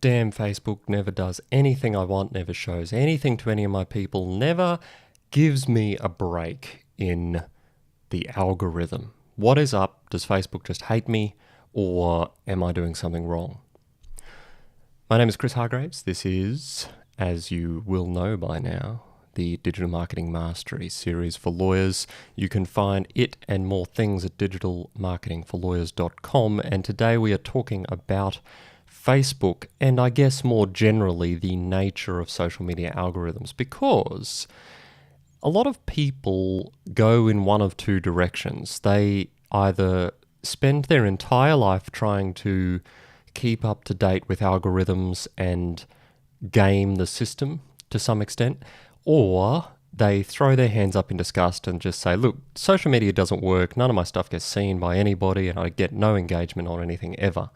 damn Facebook never does anything I want, never shows anything to any of my people, never gives me a break in the algorithm. What is up? Does Facebook just hate me, or am I doing something wrong? My name is Chris Hargraves. This is, as you will know by now, the Digital Marketing Mastery series for lawyers. You can find it and more things at digitalmarketingforlawyers.com, and today we are talking about Facebook and I guess more generally the nature of social media algorithms, because a lot of people go in one of two directions. They either spend their entire life trying to keep up to date with algorithms and game the system to some extent, or they throw their hands up in disgust and just say, look, social media doesn't work, none of my stuff gets seen by anybody, and I get no engagement on anything ever.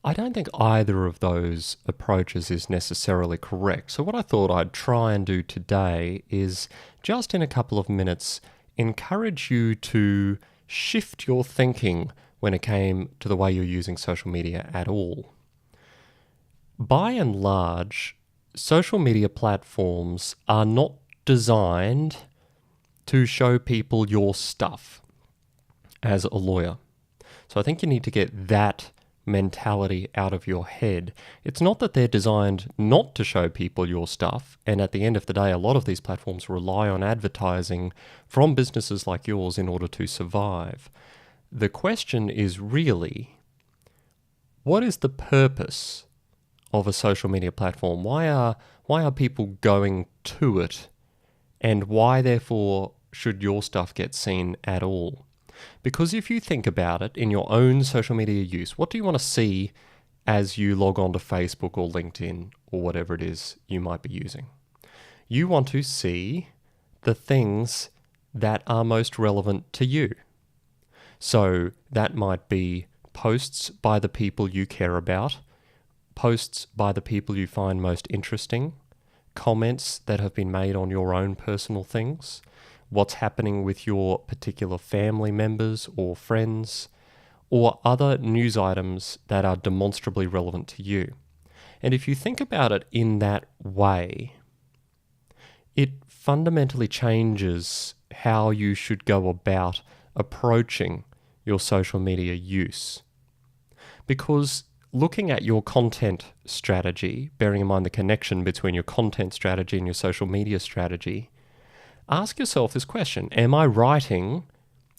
I don't think either of those approaches is necessarily correct. So what I thought I'd try and do today is, just in a couple of minutes, encourage you to shift your thinking when it came to the way you're using social media at all. By and large, social media platforms are not designed to show people your stuff as a lawyer. So I think you need to get that mentality out of your head. It's not that they're designed not to show people your stuff, and at the end of the day, a lot of these platforms rely on advertising from businesses like yours in order to survive. The question is really, what is the purpose of a social media platform? Why are people going to it, and why therefore should your stuff get seen at all? Because if you think about it in your own social media use, what do you want to see as you log on to Facebook or LinkedIn or whatever it is you might be using? You want to see the things that are most relevant to you. So that might be posts by the people you care about, posts by the people you find most interesting, comments that have been made on your own personal things, what's happening with your particular family members or friends, or other news items that are demonstrably relevant to you. And if you think about it in that way, it fundamentally changes how you should go about approaching your social media use. Because looking at your content strategy, bearing in mind the connection between your content strategy and your social media strategy, ask yourself this question: am I writing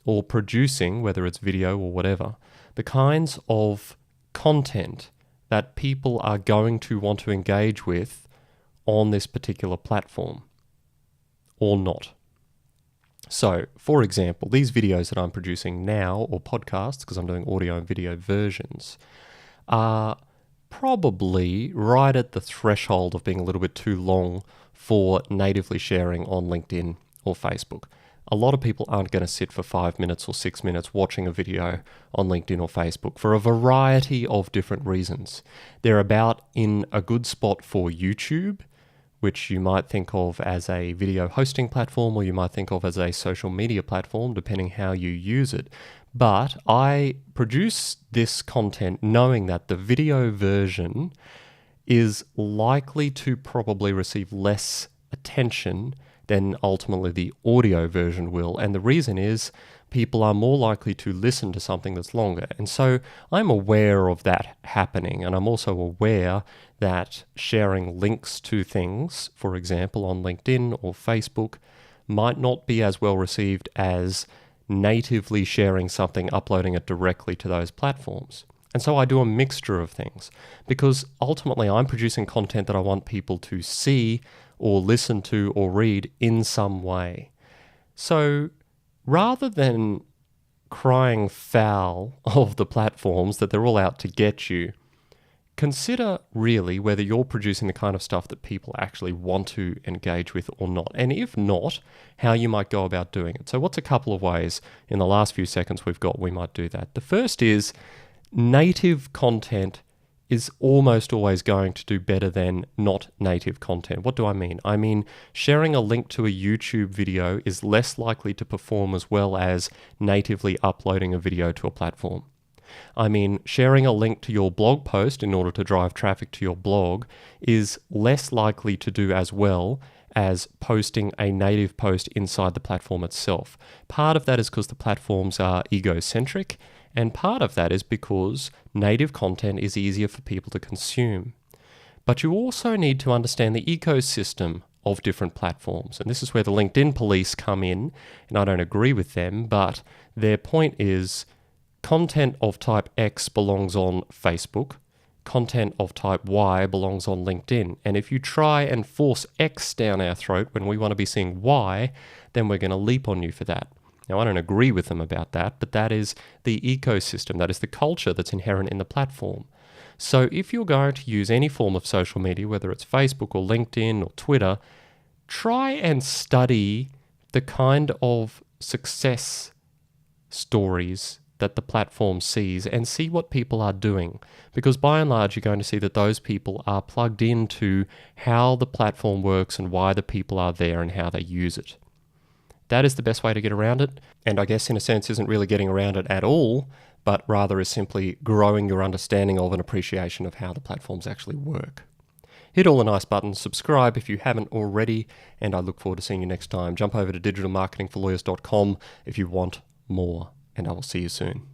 or producing, whether it's video or whatever, the kinds of content that people are going to want to engage with on this particular platform, or not? So, for example, these videos that I'm producing now, or podcasts, because I'm doing audio and video versions, are probably right at the threshold of being a little bit too long for natively sharing on LinkedIn or Facebook. A lot of people aren't going to sit for 5 minutes or 6 minutes watching a video on LinkedIn or Facebook for a variety of different reasons. They're about in a good spot for YouTube, which you might think of as a video hosting platform, or you might think of as a social media platform, depending how you use it. But I produce this content knowing that the video version is likely to probably receive less attention than ultimately the audio version will. And the reason is people are more likely to listen to something that's longer. And so I'm aware of that happening. And I'm also aware that sharing links to things, for example, on LinkedIn or Facebook, might not be as well received as natively sharing something, uploading it directly to those platforms. And so I do a mixture of things, because ultimately I'm producing content that I want people to see or listen to or read in some way. So rather than crying foul of the platforms that they're all out to get you, consider really whether you're producing the kind of stuff that people actually want to engage with or not. And if not, how you might go about doing it. So what's a couple of ways in the last few seconds we've got we might do that? The first is native content is almost always going to do better than not native content. What do I mean? I mean, sharing a link to a YouTube video is less likely to perform as well as natively uploading a video to a platform. I mean, sharing a link to your blog post in order to drive traffic to your blog is less likely to do as well as posting a native post inside the platform itself. Part of that is because the platforms are egocentric, and part of that is because native content is easier for people to consume. But you also need to understand the ecosystem of different platforms. And this is where the LinkedIn police come in, and I don't agree with them, but their point is content of type X belongs on Facebook, content of type Y belongs on LinkedIn. And if you try and force X down our throat when we want to be seeing Y, then we're going to leap on you for that. Now, I don't agree with them about that, but that is the ecosystem, that is the culture that's inherent in the platform. So if you're going to use any form of social media, whether it's Facebook or LinkedIn or Twitter, try and study the kind of success stories that the platform sees and see what people are doing. Because by and large, you're going to see that those people are plugged into how the platform works and why the people are there and how they use it. That is the best way to get around it. And I guess in a sense isn't really getting around it at all, but rather is simply growing your understanding of and appreciation of how the platforms actually work. Hit all the nice buttons, subscribe if you haven't already, and I look forward to seeing you next time. Jump over to digitalmarketingforlawyers.com if you want more, and I will see you soon.